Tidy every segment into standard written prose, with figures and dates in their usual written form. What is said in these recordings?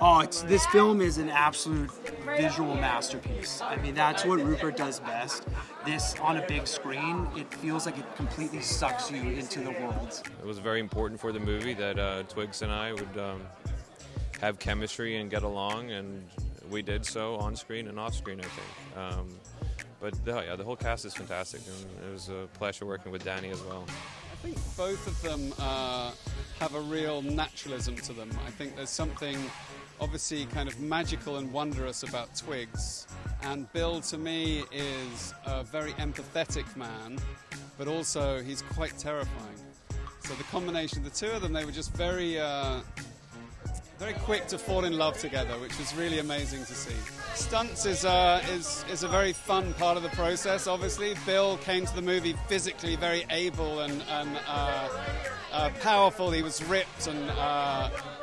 Oh, this film is an absolute visual masterpiece. I mean, that's what Rupert does best. This, on a big screen, it feels like it completely sucks you into the world. It was very important for the movie that Twigs and I would have chemistry and get along, and we did so on screen and off screen, I think. But yeah, the whole cast is fantastic, and it was a pleasure working with Danny as well. I think both of them have a real naturalism to them. I think there's something obviously kind of magical and wondrous about Twigs, and Bill to me is a very empathetic man, but also he's quite terrifying. So the combination of the two of them, they were just very quick to fall in love together, which was really amazing to see. Stunts is a very fun part of the process, obviously. Bill came to the movie physically very able and powerful. He was ripped and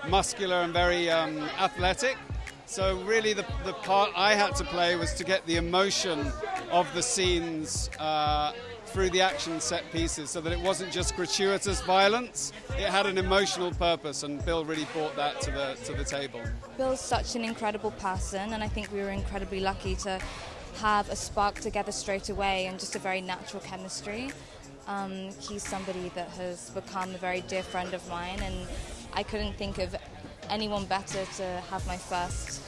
muscular and very athletic. So really the part I had to play was to get the emotion of the scenes through the action set pieces, so that it wasn't just gratuitous violence, it had an emotional purpose, and Bill really brought that to the table. Bill's such an incredible person, and I think we were incredibly lucky to have a spark together straight away and just a very natural chemistry. He's somebody that has become a very dear friend of mine, and I couldn't think of anyone better to have my first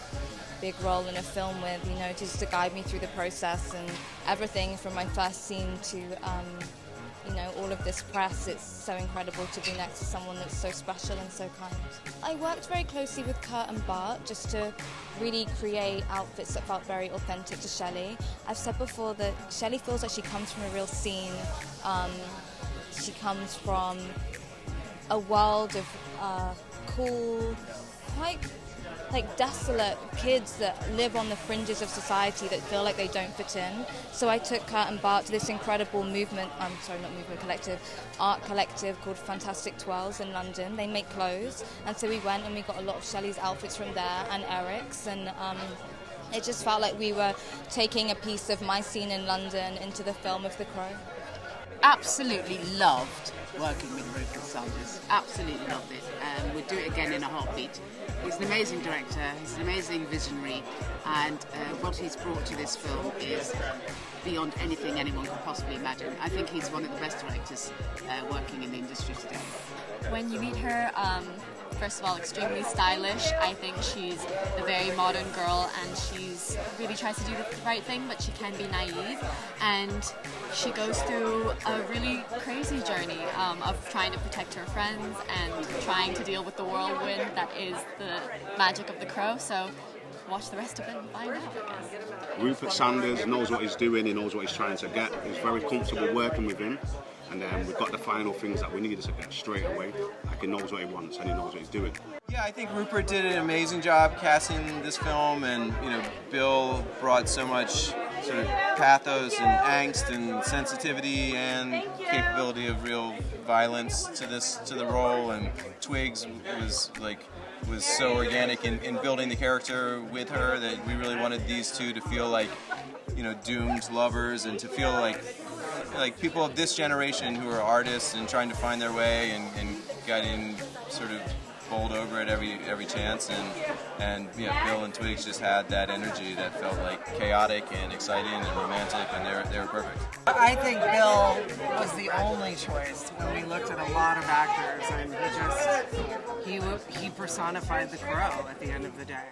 big role in a film with, you know, just to guide me through the process and everything from my first scene to, you know, all of this press. It's so incredible to be next to someone that's so special and so kind. I worked very closely with Kurt and Bart just to really create outfits that felt very authentic to Shelley. I've said before that Shelley feels like she comes from a real scene. She comes from a world of cool, like desolate kids that live on the fringes of society that feel like they don't fit in. So I took Kurt and Bart to this incredible art collective called Fantastic Twirls in London. They make clothes, and so we went and we got a lot of Shelley's outfits from there and Eric's, and it just felt like we were taking a piece of my scene in London into the film of The Crow. Absolutely loved working with Rupert Sanders. Absolutely loved it. We'd do it again in a heartbeat. He's an amazing director, he's an amazing visionary, and what he's brought to this film is beyond anything anyone could possibly imagine. I think he's one of the best directors working in the industry today. When you meet her, first of all, extremely stylish. I think she's a very modern girl, and she's really tries to do the right thing, but she can be naive, and she goes through a really crazy journey of trying to protect her friends and trying to deal with the whirlwind that is the magic of The Crow. So watch the rest of it and find out, I guess. Rupert Sanders knows what he's doing, he knows what he's trying to get. He's very comfortable working with him, and we've got the final things that we needed to get straight away. Like, he knows what he wants and he knows what he's doing. Yeah, I think Rupert did an amazing job casting this film, and you know, Bill brought so much sort of pathos and angst and sensitivity and capability of real violence to the role, and Twigs was so organic in building the character with her that we really wanted these two to feel like, you know, doomed lovers, and to feel like people of this generation who are artists and trying to find their way and getting sort of bowled over at every chance, and yeah, Bill and Twigs just had that energy that felt like chaotic and exciting and romantic, and they were perfect. I think Bill was the only choice when we looked at a lot of actors, and he personified The Crow at the end of the day.